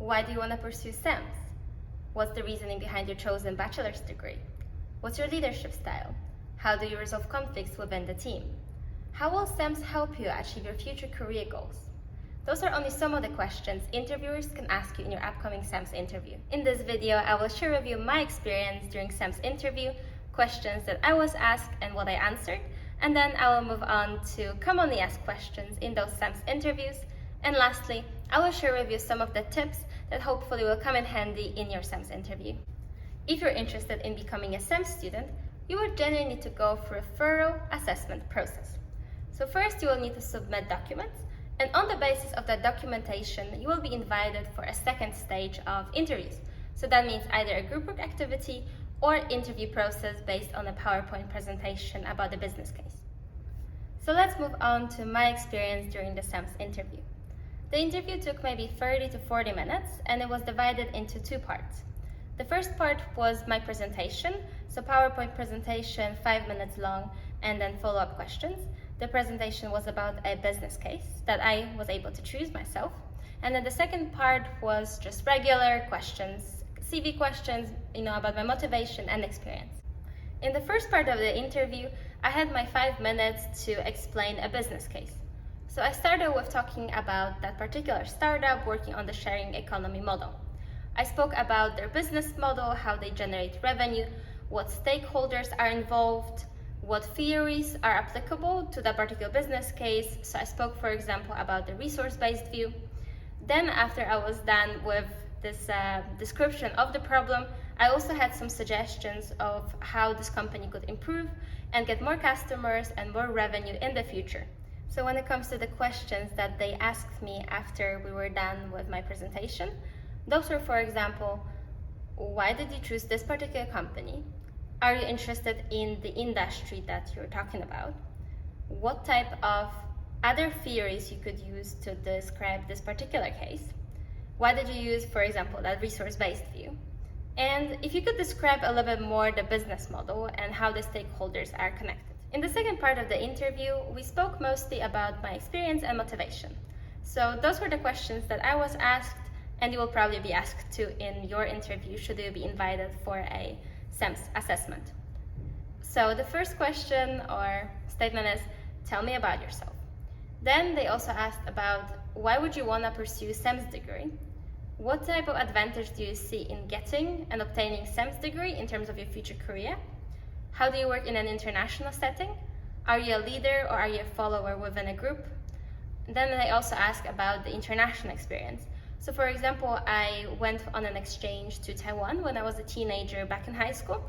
Why do you want to pursue CEMS? What's the reasoning behind your chosen bachelor's degree? What's your leadership style? How do you resolve conflicts within the team? How will CEMS help you achieve your future career goals? Those are only some of the questions interviewers can ask you in your upcoming CEMS interview. In this video, I will share with you my experience during CEMS interview, questions that I was asked and what I answered, and then I will move on to commonly asked questions in those CEMS interviews. And lastly, I will share with you some of the tips that hopefully will come in handy in your CEMS interview. If you're interested in becoming a CEMS student, you will generally need to go through a thorough assessment process. So first, you will need to submit documents, and on the basis of that documentation, you will be invited for a second stage of interviews. So that means either a group work activity or interview process based on a PowerPoint presentation about the business case. So let's move on to my experience during the CEMS interview. The interview took maybe 30 to 40 minutes, and it was divided into two parts. The first part was my presentation, so PowerPoint presentation, 5 minutes long, and then follow-up questions. The presentation was about a business case that I was able to choose myself. And then the second part was just regular questions, CV questions, about my motivation and experience. In the first part of the interview, I had my 5 minutes to explain a business case. So I started with talking about that particular startup working on the sharing economy model. I spoke about their business model, how they generate revenue, what stakeholders are involved, what theories are applicable to that particular business case. So I spoke, for example, about the resource-based view. Then after I was done with this description of the problem, I also had some suggestions of how this company could improve and get more customers and more revenue in the future. So when it comes to the questions that they asked me after we were done with my presentation, those were, for example, why did you choose this particular company? Are you interested in the industry that you're talking about? What type of other theories you could use to describe this particular case? Why did you use, for example, that resource-based view? And if you could describe a little bit more the business model and how the stakeholders are connected. In the second part of the interview, we spoke mostly about my experience and motivation. So those were the questions that I was asked, and you will probably be asked too in your interview should you be invited for a CEMS assessment. So the first question or statement is, tell me about yourself. Then they also asked about why would you want to pursue CEMS degree? What type of advantage do you see in getting and obtaining CEMS degree in terms of your future career? How do you work in an international setting? Are you a leader or are you a follower within a group? Then they also ask about the international experience. So for example, I went on an exchange to Taiwan when I was a teenager back in high school,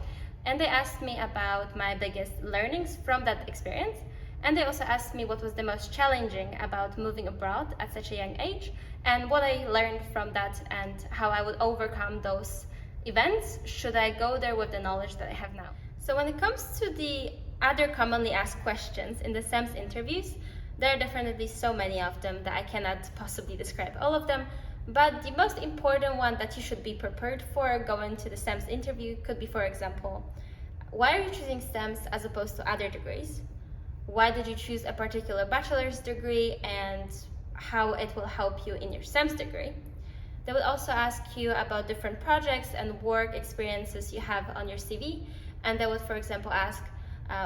and they asked me about my biggest learnings from that experience. And they also asked me what was the most challenging about moving abroad at such a young age, and what I learned from that and how I would overcome those events should I go there with the knowledge that I have now. So when it comes to the other commonly asked questions in the CEMS interviews, there are definitely so many of them that I cannot possibly describe all of them, but the most important one that you should be prepared for going to the CEMS interview could be, for example, why are you choosing CEMS as opposed to other degrees? Why did you choose a particular bachelor's degree and how it will help you in your CEMS degree? They will also ask you about different projects and work experiences you have on your CV, and they would, for example, ask,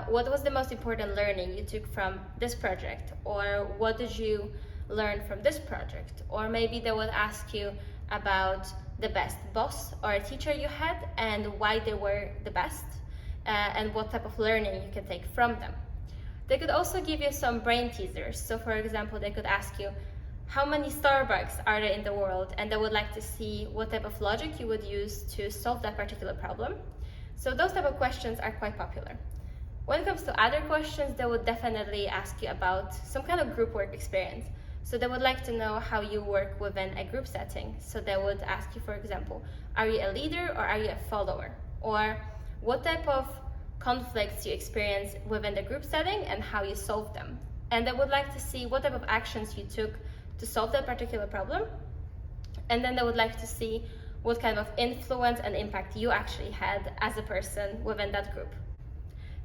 what was the most important learning you took from this project? Or what did you learn from this project? Or maybe they would ask you about the best boss or a teacher you had and why they were the best, and what type of learning you can take from them. They could also give you some brain teasers. So for example, they could ask you, how many Starbucks are there in the world? And they would like to see what type of logic you would use to solve that particular problem. So those type of questions are quite popular. When it comes to other questions, they would definitely ask you about some kind of group work experience. So they would like to know how you work within a group setting. So they would ask you, for example, are you a leader or are you a follower? Or what type of conflicts you experience within the group setting and how you solve them. And they would like to see what type of actions you took to solve that particular problem. And then they would like to see what kind of influence and impact you actually had as a person within that group.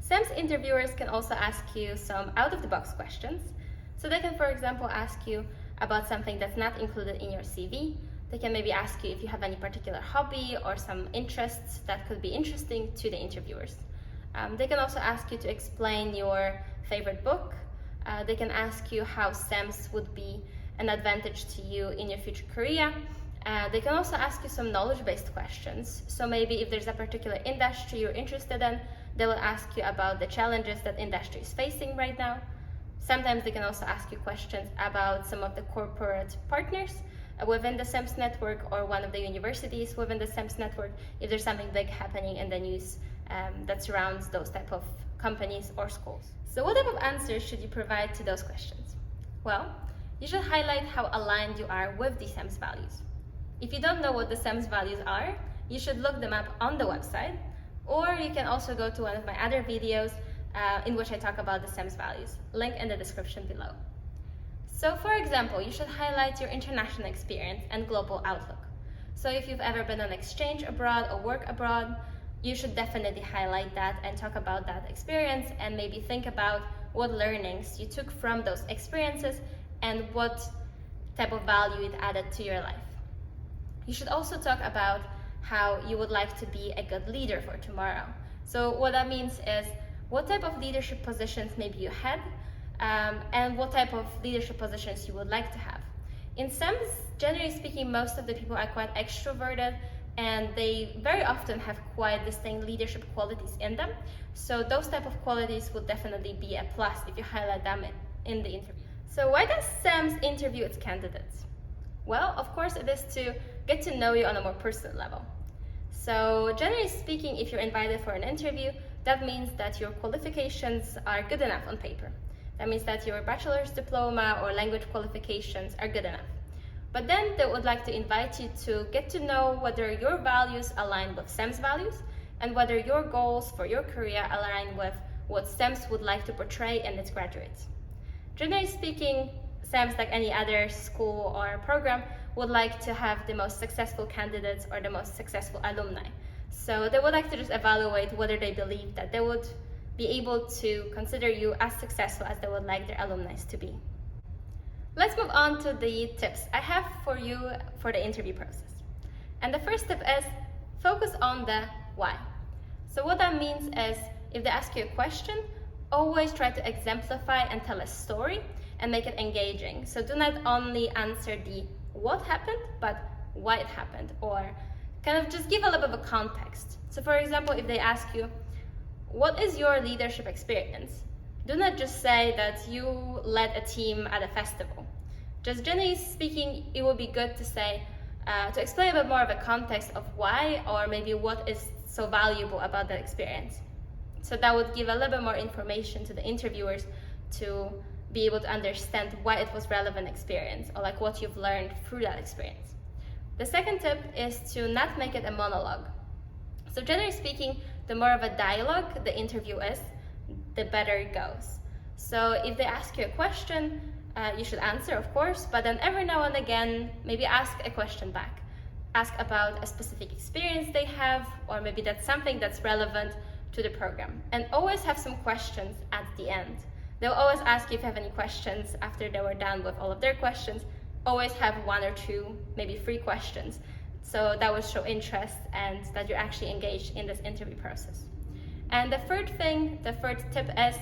CEMS interviewers can also ask you some out-of-the-box questions. So they can, for example, ask you about something that's not included in your CV, They can maybe ask you if you have any particular hobby or some interests that could be interesting to the interviewers. They can also ask you to explain your favorite book. They can ask you how CEMS would be an advantage to you in your future career. They can also ask you some knowledge-based questions. So maybe if there's a particular industry you're interested in, they will ask you about the challenges that industry is facing right now. Sometimes they can also ask you questions about some of the corporate partners within the CEMS network or one of the universities within the CEMS network, if there's something big happening in the news that surrounds those type of companies or schools. So what type of answers should you provide to those questions? Well, you should highlight how aligned you are with the CEMS values. If you don't know what the CEMS values are, you should look them up on the website, or you can also go to one of my other videos in which I talk about the CEMS values, link in the description below. So for example, you should highlight your international experience and global outlook. So if you've ever been on exchange abroad or work abroad, you should definitely highlight that and talk about that experience, and maybe think about what learnings you took from those experiences and what type of value it added to your life. You should also talk about how you would like to be a good leader for tomorrow. So what that means is what type of leadership positions maybe you had, and what type of leadership positions you would like to have. In CEMS, generally speaking, most of the people are quite extroverted, and they very often have quite distinct leadership qualities in them. So those type of qualities would definitely be a plus if you highlight them in the interview. So why does CEMS interview its candidates? Well, of course, it is to get to know you on a more personal level. So generally speaking, if you're invited for an interview, that means that your qualifications are good enough on paper. That means that your bachelor's diploma or language qualifications are good enough. But then they would like to invite you to get to know whether your values align with CEMS values and whether your goals for your career align with what CEMS would like to portray in its graduates. Generally speaking, CEMS, like any other school or program, would like to have the most successful candidates or the most successful alumni. So they would like to just evaluate whether they believe that they would be able to consider you as successful as they would like their alumni to be. Let's move on to the tips I have for you for the interview process. And the first tip is focus on the why. So what that means is if they ask you a question, always try to exemplify and tell a story and make it engaging. So do not only answer the what happened, but why it happened, or kind of just give a little bit of a context. So for example, if they ask you, what is your leadership experience? Do not just say that you led a team at a festival. Just generally speaking, it would be good to say, to explain a bit more of a context of why, or maybe what is so valuable about that experience. So that would give a little bit more information to the interviewers to be able to understand why it was relevant experience, or like what you've learned through that experience. The second tip is to not make it a monologue. So generally speaking, the more of a dialogue the interview is, the better it goes. So if they ask you a question, you should answer, of course, but then every now and again, maybe ask a question back. Ask about a specific experience they have, or maybe that's something that's relevant to the program. And always have some questions at the end. They'll always ask you if you have any questions after they were done with all of their questions. Always have 1 or 2, maybe 3 questions. So that will show interest and that you're actually engaged in this interview process. And the third tip is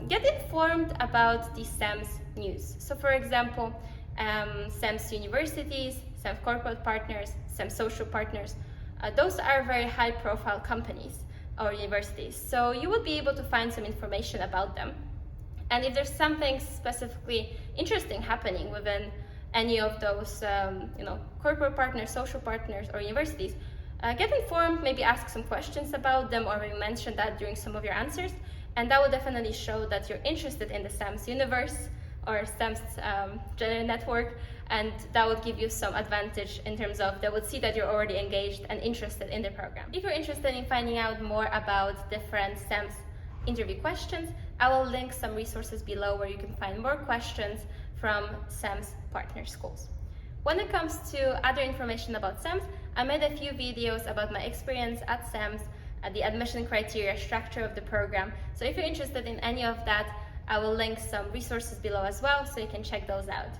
get informed about the CEMS news. So for example, CEMS universities, CEMS corporate partners, CEMS social partners, those are very high profile companies or universities. So you would be able to find some information about them. And if there's something specifically interesting happening within any of those corporate partners, social partners, or universities, get informed, maybe ask some questions about them, or maybe mention that during some of your answers, and that will definitely show that you're interested in the CEMS universe or CEMS general network, and that would give you some advantage in terms of they would see that you're already engaged and interested in the program. If you're interested in finding out more about different CEMS interview questions, I will link some resources below where you can find more questions from CEMS partner schools. When it comes to other information about CEMS, I made a few videos about my experience at CEMS, the admission criteria, structure of the program. So if you're interested in any of that, I will link some resources below as well, so you can check those out.